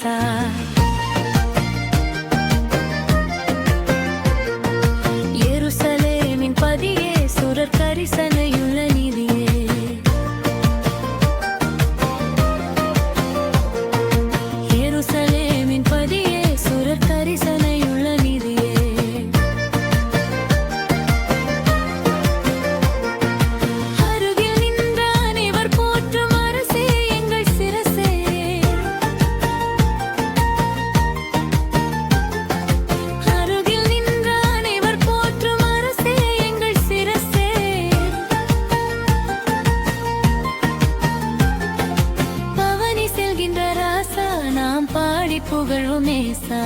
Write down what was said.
நேசா. எருசலேமின் பதியே சுரர் கரிசனையுள்ள நிதியே. எருசலேமின் பதியே சுரர் கரிசனையுள்ள நிதியே. அருகில் நின்ற அனைவர் போற்றும் அரசே எங்கள் சிரசே. அருகில் நின்ற அனைவர் போற்றும் அரசே எங்கள் சிரசே. பவனி செல்கின்ற ராசா நாம் பாடி புகழ்வோம் நேசா.